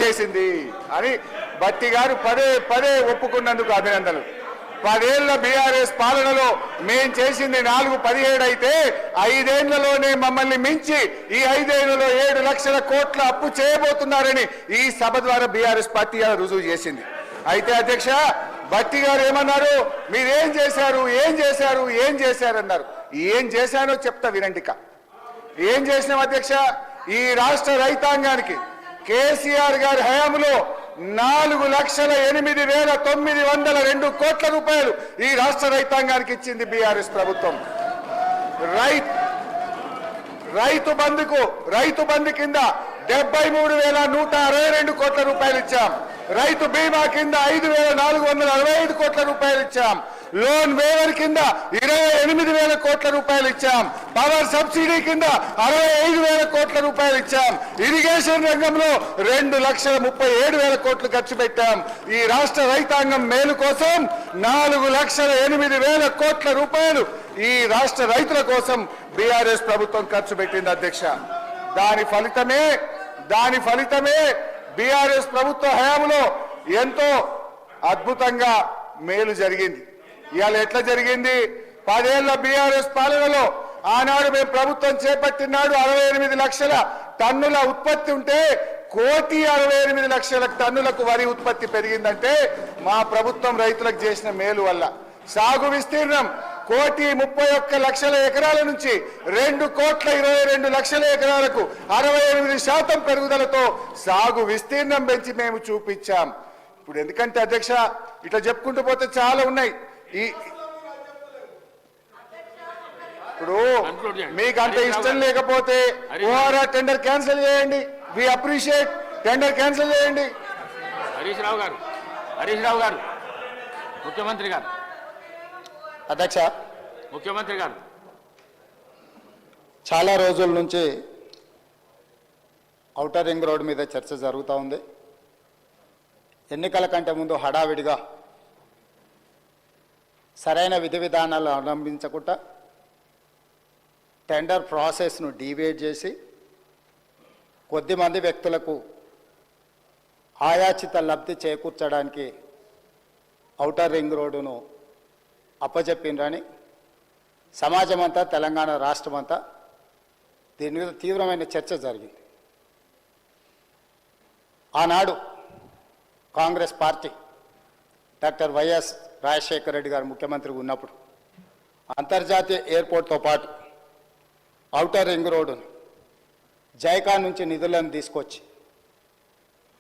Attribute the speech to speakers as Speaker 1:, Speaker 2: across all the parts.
Speaker 1: చేసింది అని బట్టి గారు పదే పదే ఒప్పుకున్నందుకు అభినందనలు. 10 ఏళ్ల బీఆర్ఎస్ పాలనలో మేం చేసింది 4-17 అయితే 5 ఏళ్లలోనే మమ్మల్ని మించి ఈ 5 ఏళ్లలో 7 లక్షల కోట్ల అప్పు చేయబోతున్నారని ఈ సభ ద్వారా బీఆర్ఎస్ పార్టీ రుజువు చేసింది. అయితే అధ్యక్ష బట్టి గారు ఏమన్నారు, మీరేం చేశారు అన్నారు. ఏం చేశానో చెప్తా వినండిక. ఏం చేసినాం అధ్యక్ష, ఈ రాష్ట్ర రైతాంగానికి కేసీఆర్ గారి హయాంలో 4,08,902 కోట్ల రూపాయలు ఈ రాష్ట్ర రైతాంగానికి ఇచ్చింది బీఆర్ఎస్ ప్రభుత్వం. రైతు బంధు కింద 73,162 కోట్ల రూపాయలు ఇచ్చాం. రైతు బీమా కింద 5,465 కోట్ల రూపాయలు ఇచ్చాం. లోన్ వేవర్ కింద 28,000 కోట్ల రూపాయలు ఇచ్చాం. పవర్ సబ్సిడీ కింద 65,000 కోట్ల రూపాయలు ఇచ్చాం. ఇరిగేషన్ రంగంలో 2,37,000 కోట్లు ఖర్చు పెట్టాం. ఈ రాష్ట్ర రైతాంగం మేలు కోసం 4,08,000 కోట్ల రూపాయలు ఈ రాష్ట్ర రైతుల కోసం బీఆర్ఎస్ ప్రభుత్వం ఖర్చు పెట్టింది అధ్యక్ష. దాని ఫలితమే బీఆర్ఎస్ ప్రభుత్వ హయాంలో ఎంతో అద్భుతంగా మేలు జరిగింది. ఇవాళ ఎట్లా జరిగింది, 10 ఏళ్ల బీఆర్ఎస్ పాలనలో ఆనాడు మేము ప్రభుత్వం చేపట్టినాడు 68 లక్షల టన్నుల ఉత్పత్తి ఉంటే 1,68,00,000 టన్నులకు వరి ఉత్పత్తి పెరిగిందంటే మా ప్రభుత్వం రైతులకు చేసిన మేలు వల్ల. సాగు విస్తీర్ణం 1,31,00,000 ఎకరాల నుంచి 2,22,00,000 ఎకరాలకు 68% పెరుగుదలతో సాగు విస్తీర్ణం పెంచి మేము చూపించాం. ఇప్పుడు ఎందుకంటే అధ్యక్ష ఇట్లా చెప్పుకుంటూ పోతే చాలా ఉన్నాయి. ఇప్పుడు మీకు అంత ఇష్టం లేకపోతే ఓఆర్ఆర్ టెండర్ క్యాన్సిల్ చేయండి. వి అప్రిషియేట్, టెండర్ క్యాన్సిల్ చేయండి.
Speaker 2: హరీష్ రావు గారు ముఖ్యమంత్రి గారు
Speaker 3: అధ్యక్ష,
Speaker 2: ముఖ్యమంత్రి గారు
Speaker 3: చాలా రోజుల నుంచి ఔటర్ రింగ్ రోడ్ మీద చర్చ జరుగుతూ ఉంది. ఎన్నికల కంటే ముందు హడావిడిగా సరైన విధి విధానాలు అవలంబించకుండా టెండర్ ప్రాసెస్ను డీవియేట్ చేసి కొద్దిమంది వ్యక్తులకు ఆయాచిత లబ్ధి చేకూర్చడానికి ఔటర్ రింగ్ రోడ్డును అప్పచెప్పిండ్రని సమాజం అంతా, తెలంగాణ రాష్ట్రం అంతా దీని మీద తీవ్రమైన చర్చ జరిగింది. ఆనాడు Congress party doctor YS Rajasekhara Reddy గారు ముఖ్యమంత్రిగా ఉన్నప్పుడు అంతర్జాతీయ ఎయిర్పోర్ట్తో పాటు ఔటర్ రింగ్ రోడ్డును జైకా నుంచి నిధులను తీసుకొచ్చి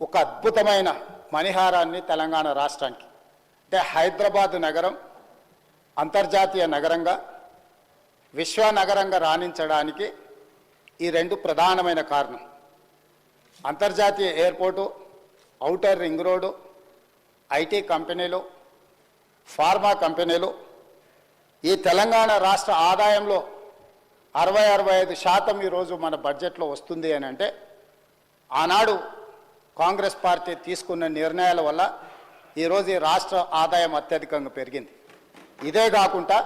Speaker 3: ఒక అద్భుతమైన మణిహారాన్ని తెలంగాణ రాష్ట్రానికి, అంటే హైదరాబాద్ నగరం అంతర్జాతీయ నగరంగా, విశ్వనగరంగా రాణించడానికి ఈ 2 ప్రధానమైన కారణం. అంతర్జాతీయ airport, outer ring road, IT కంపెనీలు, ఫార్మా కంపెనీలు. ఈ తెలంగాణ రాష్ట్ర ఆదాయంలో 60-65% ఈరోజు మన బడ్జెట్లో వస్తుంది అని అంటే ఆనాడు కాంగ్రెస్ పార్టీ తీసుకున్న నిర్ణయాల వల్ల ఈరోజు ఈ రాష్ట్ర ఆదాయం అత్యధికంగా పెరిగింది. ఇదే కాకుండా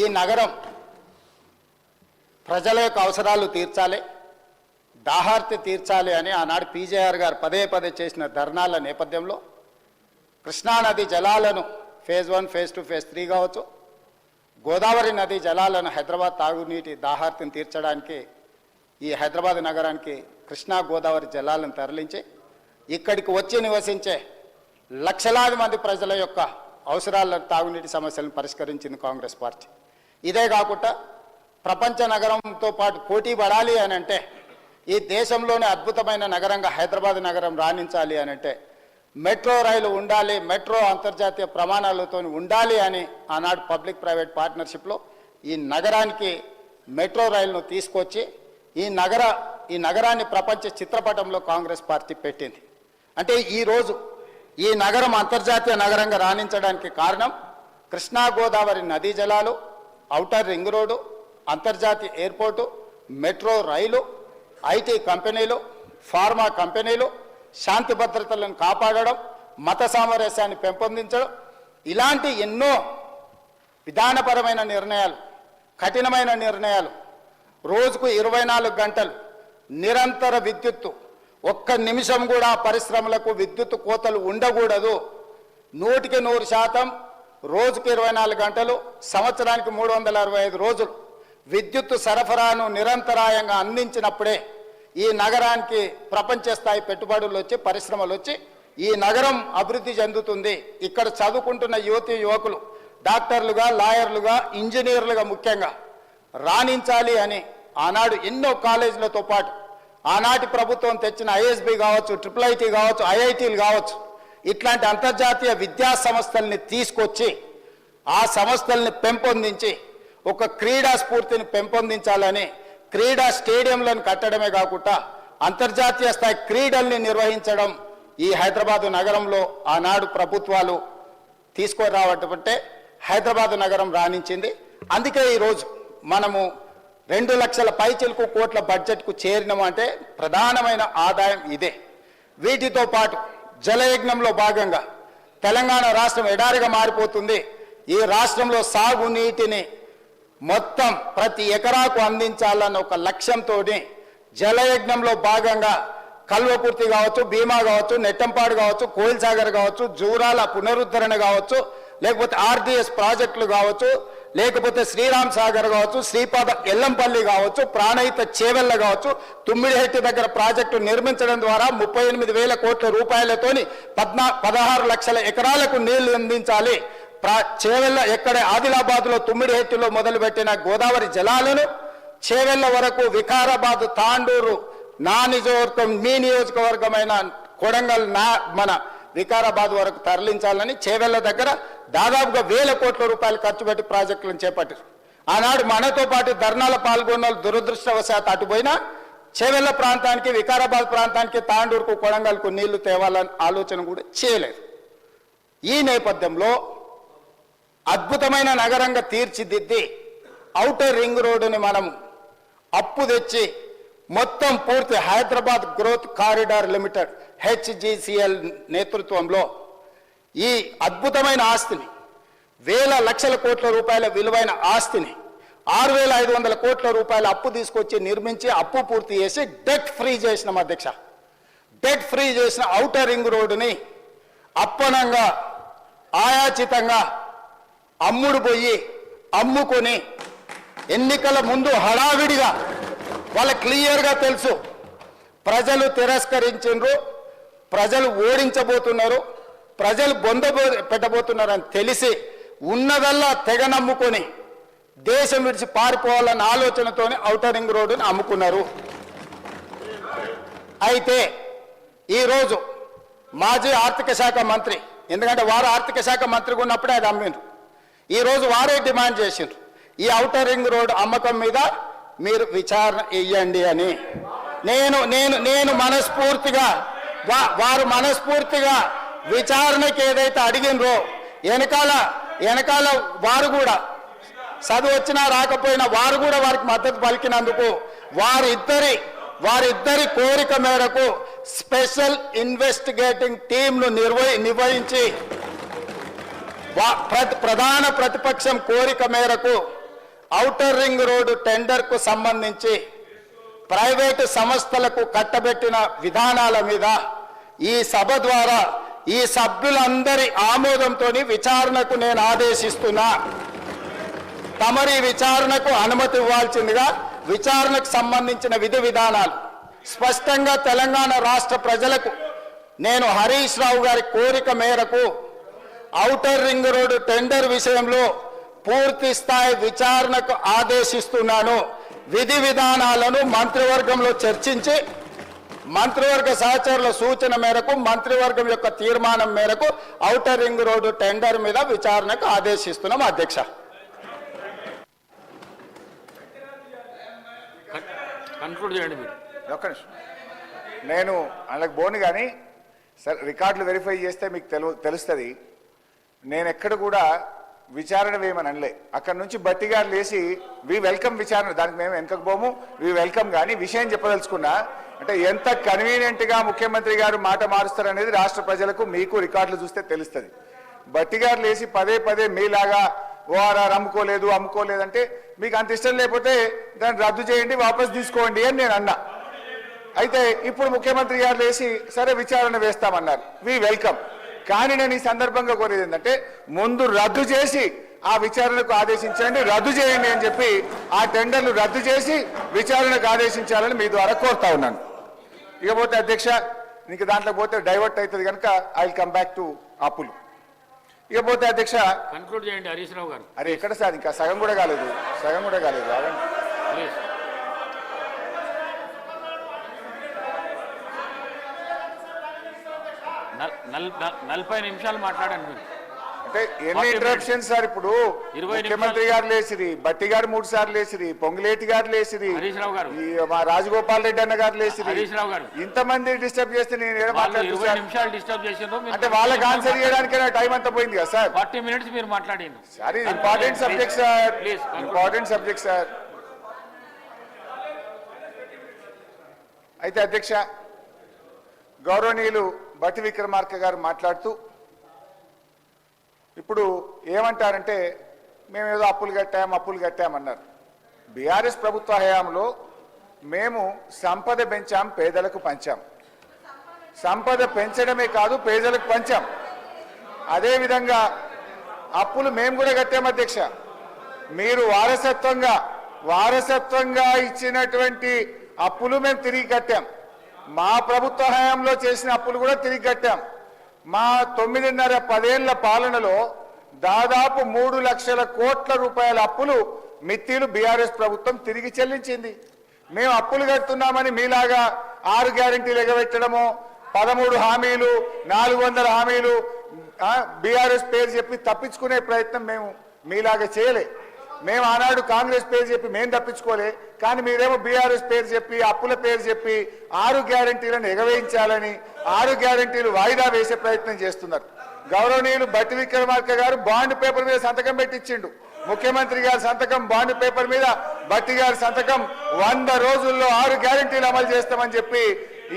Speaker 3: ఈ నగరం ప్రజల యొక్క అవసరాలు తీర్చాలి, దాహార్తి తీర్చాలి అని ఆనాడు పీజేఆర్ గారు పదే చేసిన ధర్నాల నేపథ్యంలో కృష్ణానది జలాలను ఫేజ్ 1, ఫేజ్ 2, ఫేజ్ 3 కావచ్చు, గోదావరి నది జలాలను హైదరాబాద్ తాగునీటి దాహార్తిని తీర్చడానికి ఈ హైదరాబాద్ నగరానికి కృష్ణా గోదావరి జలాలను తరలించి ఇక్కడికి వచ్చి నివసించే లక్షలాది మంది ప్రజల యొక్క అవసరాలను, తాగునీటి సమస్యలను పరిష్కరించింది కాంగ్రెస్ పార్టీ. ఇదే కాకుండా ప్రపంచ నగరంతో పాటు పోటీ పడాలి అని అంటే, ఈ దేశంలోనే అద్భుతమైన నగరంగా హైదరాబాద్ నగరం రాణించాలి అని అంటే మెట్రో రైలు ఉండాలి, మెట్రో అంతర్జాతీయ ప్రమాణాలతో ఉండాలి అని ఆనాడు పబ్లిక్ ప్రైవేట్ పార్ట్నర్షిప్లో ఈ నగరానికి మెట్రో రైలును తీసుకొచ్చి ఈ నగరాన్ని ప్రపంచ చిత్రపటంలో కాంగ్రెస్ పార్టీ పెట్టింది. అంటే ఈరోజు ఈ నగరం అంతర్జాతీయ నగరంగా రాణించడానికి కారణం కృష్ణా గోదావరి నదీ జలాలు, ఔటర్ రింగ్ రోడ్డు, అంతర్జాతీయ ఎయిర్పోర్టు, మెట్రో రైలు, ఐటీ కంపెనీలు, ఫార్మా కంపెనీలు, శాంతి భద్రతలను కాపాడడం, మత సామరస్యాన్ని పెంపొందించడం, ఇలాంటి ఎన్నో విధానపరమైన నిర్ణయాలు, కఠినమైన నిర్ణయాలు, రోజుకు 24 గంటలు నిరంతర విద్యుత్తు, ఒక్క నిమిషం కూడా పరిశ్రమలకు విద్యుత్ కోతలు ఉండకూడదు. 100% రోజుకి 24 గంటలు, సంవత్సరానికి 365 రోజులు విద్యుత్ సరఫరాను నిరంతరాయంగా అందించినప్పుడే ఈ నగరానికి ప్రపంచ స్థాయి పెట్టుబడులు వచ్చి పరిశ్రమలు వచ్చి ఈ నగరం అభివృద్ధి చెందుతుంది. ఇక్కడ చదువుకుంటున్న యువతీ యువకులు డాక్టర్లుగా, లాయర్లుగా, ఇంజనీర్లుగా ముఖ్యంగా రాణించాలి అని ఆనాడు ఎన్నో కాలేజీలతో పాటు ఆనాటి ప్రభుత్వం తెచ్చిన ఐఎస్బి కావచ్చు, IIIT కావచ్చు, ఐఐటీలు కావచ్చు, ఇట్లాంటి అంతర్జాతీయ విద్యా సంస్థల్ని తీసుకొచ్చి ఆ సంస్థల్ని పెంపొందించి ఒక క్రీడా స్ఫూర్తిని పెంపొందించాలని క్రీడా స్టేడియంలను కట్టడమే కాకుండా అంతర్జాతీయ స్థాయి క్రీడల్ని నిర్వహించడం ఈ హైదరాబాదు నగరంలో ఆనాడు ప్రభుత్వాలు తీసుకురావటంటే హైదరాబాదు నగరం రాణించింది. అందుకే ఈరోజు మనము 2 లక్షల పైచిలకు కోట్ల బడ్జెట్కు చేరినామంటే ప్రధానమైన ఆదాయం ఇదే. వీటితో పాటు జలయజ్ఞంలో భాగంగా తెలంగాణ రాష్ట్రం ఎడారిగా మారిపోతుంది. ఈ రాష్ట్రంలో సాగునీటిని మొత్తం ప్రతి ఎకరాకు అందించాలన్న ఒక లక్ష్యంతో జలయజ్ఞంలో భాగంగా కల్వకుర్తి కావచ్చు, భీమా కావచ్చు, నెట్టంపాడు కావచ్చు, కోయిల్సాగర్ కావచ్చు, జూరాల పునరుద్ధరణ కావచ్చు, లేకపోతే RDS ప్రాజెక్టులు కావచ్చు, లేకపోతే శ్రీరామ్ సాగర్ కావచ్చు, శ్రీపాద ఎల్లంపల్లి కావచ్చు, ప్రాణహిత చేవెళ్ళ కావచ్చు, తుమ్మిడిహెట్టి దగ్గర ప్రాజెక్టు నిర్మించడం ద్వారా 38,000 కోట్ల రూపాయలతోని 16 లక్షల ఎకరాలకు నీళ్లు అందించాలి. చేవెళ్ళ ఎక్కడ ఆదిలాబాద్లో తుమ్మిడిహెట్టిలో మొదలుపెట్టిన గోదావరి జలాలను చేవెళ్ళ వరకు వికారాబాద్, తాండూరు నా నియోజకవర్గం, మీ నియోజకవర్గమైన కొడంగల్ మన వికారాబాద్ వరకు తరలించాలని చేవెళ్ళ దగ్గర దాదాపుగా 1,000 కోట్ల రూపాయలు ఖర్చు పెట్టి ప్రాజెక్టులను చేపట్టారు. ఆనాడు మనతో పాటు ధర్నాల పాల్గొన్న దురదృష్టవశాత్తు అటుపోయినా చేవెళ్ళ ప్రాంతానికి, వికారాబాద్ ప్రాంతానికి, తాండూరుకు, కొడంగల్కు నీళ్లు తేవాలని ఆలోచన కూడా చేయలేదు. ఈ నేపథ్యంలో అద్భుతమైన నగరంగా తీర్చిదిద్ది ఔటర్ రింగ్ రోడ్డుని మనం అప్పు తెచ్చి మొత్తం పూర్తి Hyderabad growth corridor limited HGCL నేతృత్వంలో ఈ అద్భుతమైన ఆస్తిని 1,000 లక్షల కోట్ల రూపాయల విలువైన ఆస్తిని 6,500 కోట్ల రూపాయల అప్పు తీసుకొచ్చి నిర్మించి అప్పు పూర్తి చేసి డెట్ ఫ్రీ చేసిన అధ్యక్ష. డెట్ ఫ్రీ చేసిన ఔటర్ రింగ్ రోడ్డుని అప్పనంగా ఆయాచితంగా అమ్ముడు పోయి అమ్ముకొని ఎన్నికల ముందు హడావిడిగా వాళ్ళ క్లియర్గా తెలుసు ప్రజలు తిరస్కరించారు, ప్రజలు ఓడించబోతున్నారు, ప్రజలు బొంద పెట్టబోతున్నారని తెలిసి ఉన్నదల్లా తెగ నమ్ముకొని దేశం విడిచి పారిపోవాలన్న ఆలోచనతోనే ఔటర్ రింగ్ రోడ్డుని అమ్ముకున్నారు. అయితే ఈరోజు మాజీ ఆర్థిక శాఖ మంత్రి, ఎందుకంటే వారు ఆర్థిక శాఖ మంత్రిగా ఉన్నప్పుడే అది అమ్మిండ్రు, ఈరోజు వారే డిమాండ్ చేసిండ్రు ఈ ఔటర్ రింగ్ రోడ్డు అమ్మకం మీద మీరు విచారణ ఇయ్యండి అని. నేను మనస్ఫూర్తిగా వారు మనస్ఫూర్తిగా విచారణకి ఏదైతే అడిగినరో వెనకాల వారు కూడా చదువు వచ్చినా రాకపోయినా వారు కూడా వారికి మద్దతు పలికినందుకు వారిద్దరి కోరిక మేరకు స్పెషల్ ఇన్వెస్టిగేటింగ్ టీంను నిర్వహించి ప్రధాన ప్రతిపక్షం కోరిక మేరకు ఔటర్ రింగ్ రోడ్డు టెండర్కు సంబంధించి ప్రైవేటు సంస్థలకు కట్టబెట్టిన విధానాల మీద ఈ సభ ద్వారా ఈ సభ్యులందరి ఆమోదంతో విచారణకు నేను ఆదేశిస్తున్నా. తమరి విచారణకు అనుమతి ఇవ్వాల్సిందిగా విచారణకు సంబంధించిన విధి విధానాలు స్పష్టంగా తెలంగాణ రాష్ట్ర ప్రజలకు నేను హరీష్ రావు గారి కోరిక మేరకు ఔటర్ రింగ్ రోడ్డు టెండర్ విషయంలో పూర్తి స్థాయి విచారణకు ఆదేశిస్తున్నాను. విధి విధానాలను మంత్రివర్గంలో చర్చించి మంత్రివర్గ సహచరుల సూచన మేరకు మంత్రివర్గం యొక్క తీర్మానం మేరకు ఔటర్ రింగ్ రోడ్డు టెండర్ మీద విచారణకు ఆదేశిస్తున్నాం అధ్యక్ష.
Speaker 2: కన్క్లూడ్ చేయండి మీరు.
Speaker 1: ఒక్క నిమిషం, నేను వాళ్ళకి బోను కానీ సరే రికార్డులు వెరిఫై చేస్తే మీకు తెలుస్తుంది. నేను ఎక్కడ కూడా విచారణ వేయమని అనలే. అక్కడ నుంచి బట్టిగారు లేచి వి వెల్కమ్ విచారణ, దానికి మేము వెనకకు పోము, వి వెల్కమ్. కానీ విషయం చెప్పదలుచుకున్నా అంటే ఎంత కన్వీనియంట్గా ముఖ్యమంత్రి గారు మాట మారుస్తారనేది రాష్ట్ర ప్రజలకు మీకు రికార్డులు చూస్తే తెలుస్తుంది. బట్టిగారు లేచి పదే మీలాగా ఓఆర్ఆర్ అమ్ముకోలేదంటే మీకు అంత ఇష్టం లేకపోతే దాన్ని రద్దు చేయండి, వాపస్ తీసుకోండి అని నేను అన్నా. అయితే ఇప్పుడు ముఖ్యమంత్రి గారు లేచి సరే విచారణ వేస్తామన్నారు. We welcome. కానీ నేను ఈ సందర్భంగా కోరేది ఏంటంటే ముందు రద్దు చేసి ఆ విచారణకు ఆదేశించండి, రద్దు చేయండి అని చెప్పి ఆ టెండర్లు రద్దు చేసి విచారణకు ఆదేశించాలని మీ ద్వారా కోరుతా ఉన్నాను. ఇకపోతే అధ్యక్ష, ఇంక దాంట్లో పోతే డైవర్ట్ అవుతుంది కనుక I will come back to అప్పులు. ఇకపోతే అధ్యక్ష
Speaker 2: కన్క్లూడ్ చేయండి హరీష్ రావు గారు.
Speaker 1: అరే ఎక్కడ సార్, ఇంకా సగం కూడా కాలేదు.
Speaker 2: ప్లీజ్. నలభై నిమిషాలు మాట్లాడండి మీరు.
Speaker 1: అంటే ఎన్ని ఇంటరప్షన్స్ సార్? ఇప్పుడు
Speaker 2: 20
Speaker 1: ముఖ్యమంత్రి గారు లేచిరి, బట్టి గారు 3 సార్లు లేచిరి, పొంగులేటి గారు లేచిరి,
Speaker 2: హరీష్ రావు గారు,
Speaker 1: మా రాజగోపాల్ రెడ్డి అన్న గారు లేచిరి,
Speaker 2: హరీష్ రావు గారు,
Speaker 1: ఇంతమంది డిస్టర్బ్ చేస్తే నేను
Speaker 2: 20 నిమిషాలు డిస్టర్బ్ చేసిండ్రు.
Speaker 1: అంటే వాళ్ళకి ఆన్సర్ చేయడానికి టైం అంతా పోయింది కదా సార్.
Speaker 2: 40 minutes మీరు మాట్లాడింది.
Speaker 1: సార్ ఇది important subject sir, important subject sir. అయితే అధ్యక్ష, గౌరవనీయులు బట్టి విక్రమార్క గారు మాట్లాడుతూ ఇప్పుడు ఏమంటారంటే మేమేదో అప్పులు కట్టామన్నారు. బీఆర్ఎస్ ప్రభుత్వ హయాంలో మేము సంపద పెంచాం, పేదలకు పంచాం. సంపద పెంచడమే కాదు పేదలకు పంచాం. అదేవిధంగా అప్పులు మేము కూడా కట్టాం అధ్యక్ష. మీరు వారసత్వంగా ఇచ్చినటువంటి అప్పులు మేము తిరిగి కట్టాం. మా ప్రభుత్వ హయాంలో చేసిన అప్పులు కూడా తిరిగి కట్టాం. మా 9.5-10 ఏళ్ల పాలనలో దాదాపు 3 లక్షల కోట్ల రూపాయల అప్పులు మిత్తిలు బీఆర్ఎస్ ప్రభుత్వం తిరిగి చెల్లించింది. మేము అప్పులు కడుతున్నామని మీలాగా 6 గ్యారెంటీలు ఎగబెట్టడమో 13 హామీలు 400 హామీలు బీఆర్ఎస్ పేరు చెప్పి తప్పించుకునే ప్రయత్నం మేము మీలాగా చేయలే. మేము ఆనాడు కాంగ్రెస్ పేరు చెప్పి మేము తప్పించుకోలే. కానీ మీరేమో బీఆర్ఎస్ పేరు చెప్పి అప్పుల పేరు చెప్పి 6 గ్యారెంటీలను ఎగవేయించాలని 6 గ్యారెంటీలు వాయిదా వేసే ప్రయత్నం చేస్తున్నారు. గౌరవనీయులు బట్టి విక్రమార్క గారు బాండ్ పేపర్ మీద సంతకం పెట్టించిండు. ముఖ్యమంత్రి గారి సంతకం బాండ్ పేపర్ మీద, బట్టి గారి సంతకం 100 రోజుల్లో 6 గ్యారెంటీలు అమలు చేస్తామని చెప్పి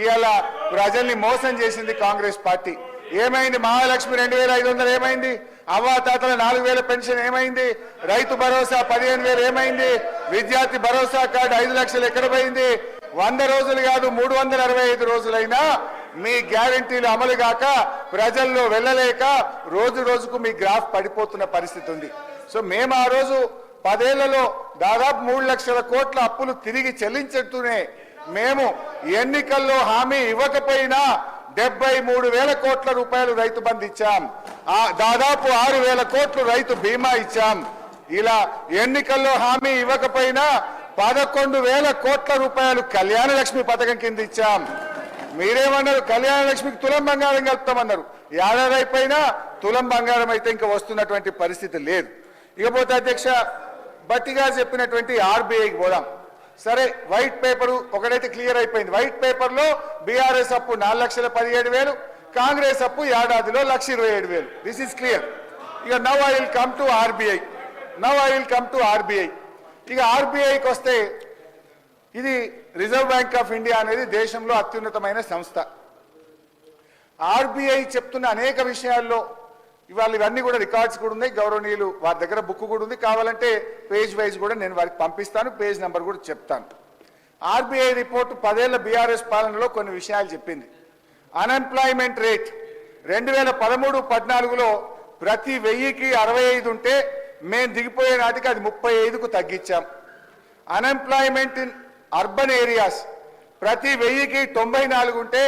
Speaker 1: ఇవాళ ప్రజల్ని మోసం చేసింది కాంగ్రెస్ పార్టీ. ఏమైంది? మహాలక్ష్మి 2500 ఏమైంది? అవ్వాతాతల 4000 పెన్షన్ ఏమైంది? రైతు భరోసా 15,000 ఏమైంది? విద్యార్థి భరోసా కార్డు 5 లక్షలు ఎక్కడ పోయింది? 100 రోజులు కాదు 365 రోజులైనా మీ గ్యారెంటీలు అమలు కాక ప్రజల్లో వెళ్ళలేక రోజు రోజుకు మీ గ్రాఫ్ పడిపోతున్న పరిస్థితి ఉంది. సో మేము ఆ రోజు 10 ఏళ్లలో దాదాపు 3 లక్షల కోట్ల అప్పులు తిరిగి చెల్లించుతూనే మేము ఎన్నికల్లో హామీ ఇవ్వకపోయినా 73,000 కోట్ల రూపాయలు రైతు బంధు ఇచ్చాం. దాదాపు 6,000 కోట్లు రైతు బీమా ఇచ్చాం. ఇలా ఎన్నికల్లో హామీ ఇవ్వకపోయినా 11,000 కోట్ల రూపాయలు కళ్యాణ లక్ష్మి పథకం కింద ఇచ్చాం. మీరేమన్నారు? కళ్యాణ లక్ష్మికి తులం బంగారం కలుపుతామన్నారు. ఏడాది అయిపోయినా తులం బంగారం అయితే ఇంకా వస్తున్నటువంటి పరిస్థితి లేదు. ఇకపోతే అధ్యక్ష, బట్టి గారు చెప్పినటువంటి ఆర్బీఐకి పోదాం. సరే, వైట్ పేపర్ ఒకటైతే క్లియర్ అయిపోయింది. వైట్ పేపర్ లో బీఆర్ఎస్ అప్పు 4,17,000, కాంగ్రెస్ అప్పు ఏడాదిలో 1,27,000. This is clear. ఇక now I will come to RBI. ఇక ఆర్బీఐకి వస్తే ఇది రిజర్వ్ బ్యాంక్ ఆఫ్ ఇండియా అనేది దేశంలో అత్యున్నతమైన సంస్థ. ఆర్బీఐ చెప్తున్న అనేక విషయాల్లో ఇవాళ ఇవన్నీ కూడా రికార్డ్స్ కూడా ఉన్నాయి. గౌరవనీయులు వారి దగ్గర బుక్ కూడా ఉంది. కావాలంటే పేజ్ వైజ్ కూడా నేను వారికి పంపిస్తాను, పేజ్ నెంబర్ కూడా చెప్తాను. ఆర్బీఐ రిపోర్టు 10 ఏళ్ల బీఆర్ఎస్ పాలనలో కొన్ని విషయాలు చెప్పింది. అన్ఎంప్లాయ్మెంట్ రేట్ 2013-14లో ప్రతి 1000కి 65 ఉంటే మేము దిగిపోయే నాటికి అది 35కు తగ్గించాం. అన్ఎంప్లాయ్మెంట్ ఇన్ అర్బన్ ఏరియాస్ ప్రతి 1000కి 94 ఉంటే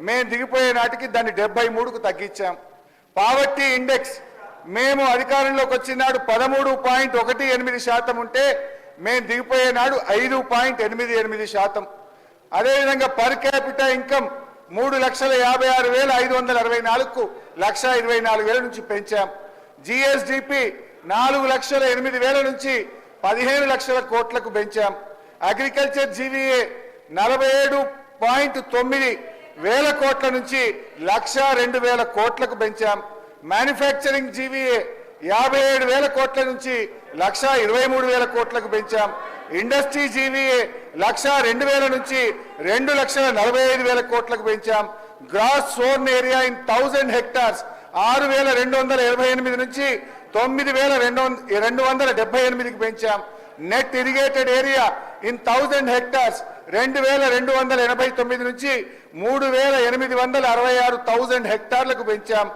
Speaker 1: మేము దిగిపోయే నాటికి దాన్ని 73కు తగ్గించాం. పావర్టీ ఇండెక్స్ మేము అధికారంలోకి వచ్చినాడు 13.18% ఉంటే మేము దిగిపోయే నాడు 5.88%. అదేవిధంగా పర్ క్యాపిటల్ ఇన్కమ్ 3,56,564కు 1,24,000 నుంచి పెంచాం. జిఎస్డిపి 4,08,000 నుంచి 15 లక్షల కోట్లకు పెంచాం. అగ్రికల్చర్ జీవీఏ 47.9 కోట్ల నుంచి 1,02,000 కోట్లకు పెంచాం. మ్యానుఫ్యాక్చరింగ్ జీవీఏ 57,000 కోట్ల నుంచి 1,23,000 కోట్లకు పెంచాం. ఇండస్ట్రీ జీవీఏ 1,02,000 నుంచి 2,45,000 కోట్లకు పెంచాం. Gross sown area in 1000 hectares 6,288 నుంచి 9,278కి పెంచాం. Net irrigated area in 1000 hectares 2289 నుంచి 3866,000 హెక్టార్లకు పెంచాం.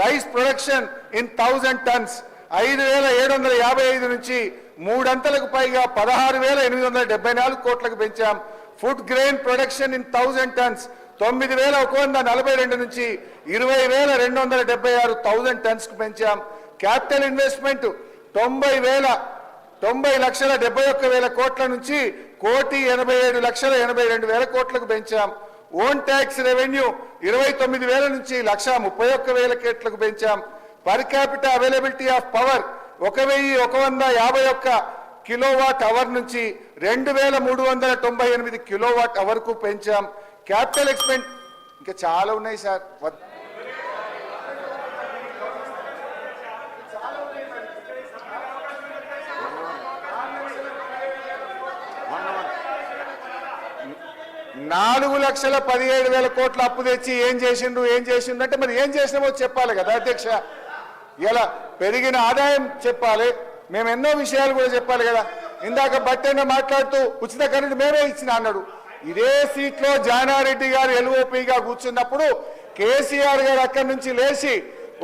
Speaker 1: రైస్ ప్రొడక్షన్ ఇన్ 1000 టన్స్ 5755 నుంచి 3 అంతలకు పైగా 16,874 కోట్లకు పెంచాం. Food grain production in 1000 tons 9142 నుంచి 20,276,000 టన్స్ కు పెంచాం. క్యాపిటల్ ఇన్వెస్ట్మెంట్ 90,71,000 కోట్ల నుంచి 1,87,82,000 కోట్లకు పెంచాం. ఓన్ ట్యాక్స్ రెవెన్యూ 29,000 నుంచి 1,31,000 కోట్లకు పెంచాం. Per capital availability of power 1,151 kilowatt hour నుంచి 2,398 కిలోవాట్ అవర్ కు పెంచాం. క్యాపిటల్ ఎక్స్పెండ్ ఇంకా చాలా ఉన్నాయి సార్. నాలుగు 4,17,000 కోట్ల అప్పు తెచ్చి ఏం చేసిండు అంటే మరి ఏం చేసినామో చెప్పాలి కదా అధ్యక్ష. ఇలా పెరిగిన ఆదాయం చెప్పాలి, మేము ఎన్నో విషయాలు కూడా చెప్పాలి కదా. ఇందాక బట్టైనా మాట్లాడుతూ ఉచిత కరెంట్ మేమే ఇచ్చిన అన్నాడు. ఇదే సీట్లో జానారెడ్డి గారు ఎల్ఓపిగా కూర్చున్నప్పుడు కేసీఆర్ గారు అక్కడి నుంచి లేచి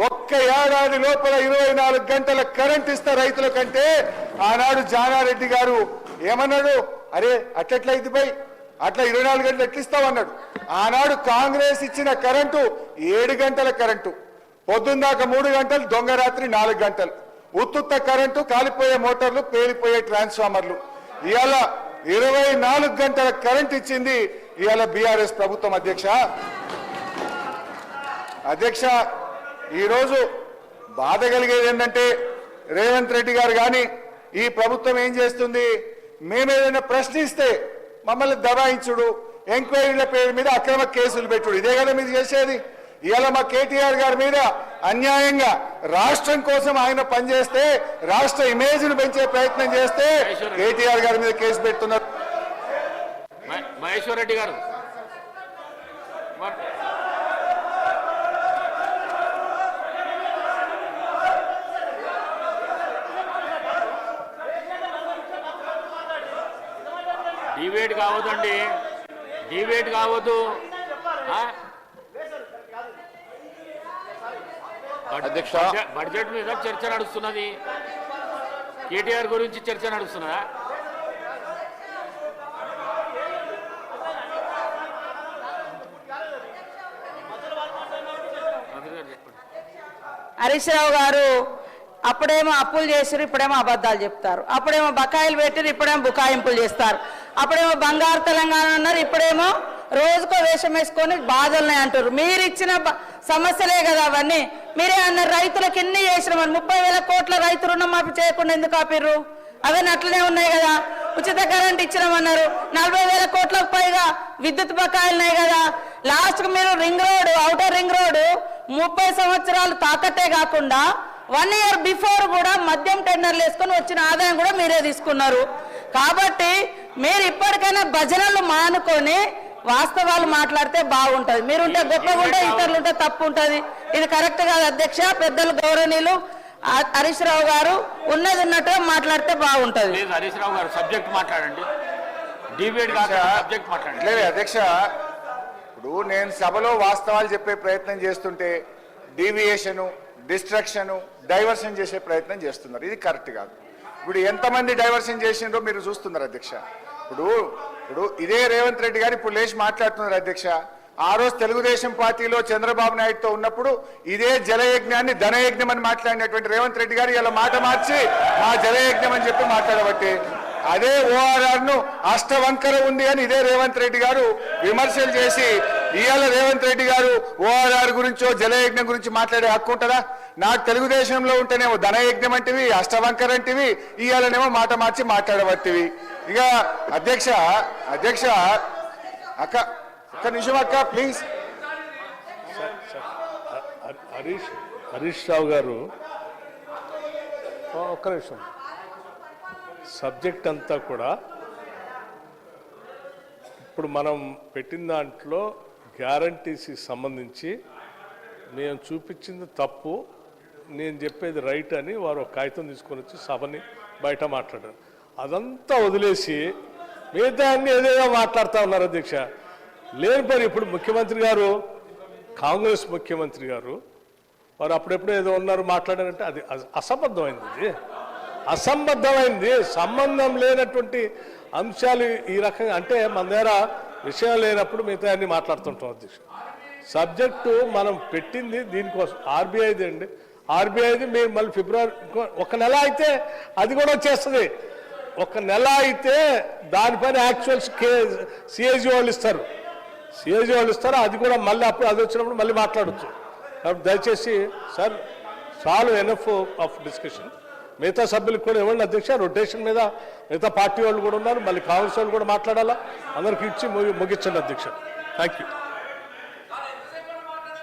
Speaker 1: ఒక్క ఏడాది లోపల 24 గంటల కరెంట్ ఇస్తా రైతుల కంటే ఆనాడు జానారెడ్డి గారు ఏమన్నాడు, అరే అట్లెట్లయితే పోయి అట్లా 24 గంటలు ఎట్లిస్తామన్నాడు. ఆనాడు కాంగ్రెస్ ఇచ్చిన కరెంటు 7 గంటల కరెంటు, పొద్దున్నాక 3 గంటలు, దొంగ రాత్రి 4 గంటలు, ఉత్తుత్త కరెంటు, కాలిపోయే మోటార్లు, పేలిపోయే ట్రాన్స్ఫార్మర్లు. ఇవాళ 24 గంటల కరెంట్ ఇచ్చింది ఇవాళ బీఆర్ఎస్ ప్రభుత్వం అధ్యక్ష. ఈరోజు బాధ కలిగేది ఏంటంటే రేవంత్ రెడ్డి గారు కానీ ఈ ప్రభుత్వం ఏం చేస్తుంది, మేమేదైనా ప్రశ్నిస్తే మమ్మల్ని దబాయించుడు, ఎంక్వైరీల పేరు మీద అక్రమ కేసులు పెట్టుడు, ఇదే కదా మీరు చేసేది. ఇవాళ మా కేటీఆర్ గారి మీద అన్యాయంగా రాష్ట్రం కోసం ఆయన పనిచేస్తే, రాష్ట్ర ఇమేజ్ ను పెంచే ప్రయత్నం చేస్తే కేటీఆర్ గారి మీద కేసు పెడుతున్నారు.
Speaker 2: మహేశ్వర్ రెడ్డి గారు డిబేట్ కావద్దండి, డిబేట్ కావద్దు. బడ్జెట్ మీద చర్చ నడుస్తున్నది, కేటీఆర్ గురించి చర్చ నడుస్తున్నదా?
Speaker 4: హరీష్ రావు గారు అప్పుడేమో అప్పులు చేసారు, ఇప్పుడేమో అబద్ధాలు చెప్తారు. అప్పుడేమో బకాయిలు పెట్టారు, ఇప్పుడేమో బుకాయింపులు చేస్తారు. అప్పుడేమో బంగారు తెలంగాణ అన్నారు, ఇప్పుడేమో రోజుకో వేషం వేసుకొని బాధలున్నాయి అంటారు. మీరు ఇచ్చిన సమస్యలే కదా అవన్నీ. మీరే అన్నారు రైతులకు ఎన్ని చేసినామని, 30,000 కోట్ల రైతు రుణమాఫీ చేయకుండా ఎందుకు ఆపిర్రు? అవన్నీ అట్లనే ఉన్నాయి కదా. ఉచిత కరెంట్ ఇచ్చినామన్నారు, 40,000 కోట్లకు పైగా విద్యుత్ బకాయిలు ఉన్నాయి కదా. లాస్ట్కు మీరు ring road, outer ring road 30 సంవత్సరాలు తాకట్టే కాకుండా 1 ఇయర్ బిఫోర్ కూడా మద్యం టెండర్లు వేసుకొని వచ్చిన ఆదాయం కూడా మీరే తీసుకున్నారు. కాబట్టి మీరు ఇప్పటికైనా భజనలు మానుకొని వాస్తవాలు మాట్లాడితే బాగుంటది. మీరుంటే గొప్పగా ఉంటే, ఇతరులు ఉంటే తప్పు ఉంటుంది. ఇది కరెక్ట్ కాదు అధ్యక్ష. పెద్దలు గౌరవనీయులు హరీష్ రావు గారు ఉన్నది ఉన్నట్టుగా మాట్లాడితే బాగుంటది.
Speaker 2: హరీష్ రావు గారు సబ్జెక్ట్ మాట్లాడండి, డిబేట్ సబ్జెక్ట్ మాట్లాడండి.
Speaker 1: లేదు అధ్యక్ష, ఇప్పుడు నేను సభలో వాస్తవాలు చెప్పే ప్రయత్నం చేస్తుంటే డీవియేషను, డిస్ట్రక్షను, డైవర్షన్ చేసే ప్రయత్నం చేస్తున్నారు. ఇది కరెక్ట్ కాదు. ఇప్పుడు ఎంతమంది డైవర్షన్ చేసిండ్రో మీరు చూస్తున్నారు అధ్యక్ష. ఇప్పుడు ఇదే రేవంత్ రెడ్డి గారు ఇప్పుడు లేచి మాట్లాడుతున్నారు అధ్యక్ష. ఆ రోజు తెలుగుదేశం పార్టీలో చంద్రబాబు నాయుడుతో ఉన్నప్పుడు ఇదే జలయజ్ఞాన్ని ధనయజ్ఞం అని మాట్లాడినటువంటి రేవంత్ రెడ్డి గారు ఇలా మాట మార్చి మా జలయజ్ఞం అని చెప్పి మాట్లాడబట్టి, అదే ఓఆర్ఆర్ ను అష్టవంకర ఉంది అని ఇదే రేవంత్ రెడ్డి గారు విమర్శలు చేసి, ఇవాళ రేవంత్ రెడ్డి గారు ఓఆర్ఆర్ గురించో జలయజ్ఞం గురించి మాట్లాడే హక్కు ఉంటుందా? నాకు తెలుగుదేశంలో ఉంటేనేమో ధనయజ్ఞం అంటివి, అష్టవంకర అంటివి, ఇవాళనేమో మాట మార్చి మాట్లాడబట్టివి. ఇక అధ్యక్ష అక్క ఒక్క నిమిషం అక్క ప్లీజ్.
Speaker 5: హరీష్ రావు గారు ఒక్క నిమిషం. సబ్జెక్ట్ అంతా కూడా ఇప్పుడు మనం పెట్టిన దాంట్లో గ్యారంటీస్కి సంబంధించి నేను చూపించింది తప్పు, నేను చెప్పేది రైట్ అని వారు ఒక కాగితం తీసుకొని వచ్చి సభని బయట మాట్లాడారు. అదంతా వదిలేసి మిగతా అన్ని ఏదేదో మాట్లాడుతూ ఉన్నారు అధ్యక్ష. లేని పని ఇప్పుడు ముఖ్యమంత్రి గారు, కాంగ్రెస్ ముఖ్యమంత్రి గారు వారు అప్పుడెప్పుడు ఏదో ఉన్నారు మాట్లాడారంటే అది అసంబద్ధమైంది. ఇది అసంబద్ధమైంది, సంబంధం లేనటువంటి అంశాలు ఈ రకంగా అంటే మన దగ్గర విషయం లేనప్పుడు మిగతా అన్ని మాట్లాడుతుంటాం అధ్యక్ష. సబ్జెక్టు మనం పెట్టింది దీనికోసం ఆర్బీఐది అండి. ఆర్బీఐది మీరు మళ్ళీ ఫిబ్రవరి ఒక నెల అయితే అది కూడా వచ్చేస్తుంది. ఒక నెల అయితే దానిపైన యాక్చువల్స్ సిఏజీ వాళ్ళు ఇస్తారు, అది కూడా మళ్ళీ అప్పుడు అది వచ్చినప్పుడు మళ్ళీ మాట్లాడచ్చు. కాబట్టి దయచేసి సార్ చాలు, ఎనఫ్ ఆఫ్ డిస్కషన్. మిగతా సభ్యులకు కూడా ఇవ్వండి అధ్యక్ష. రొటేషన్ మీద మిగతా పార్టీ వాళ్ళు కూడా ఉన్నారు, మళ్ళీ కాంగ్రెస్ వాళ్ళు కూడా మాట్లాడాలా. అందరికి ఇచ్చి ముగించండి అధ్యక్ష. Thank you.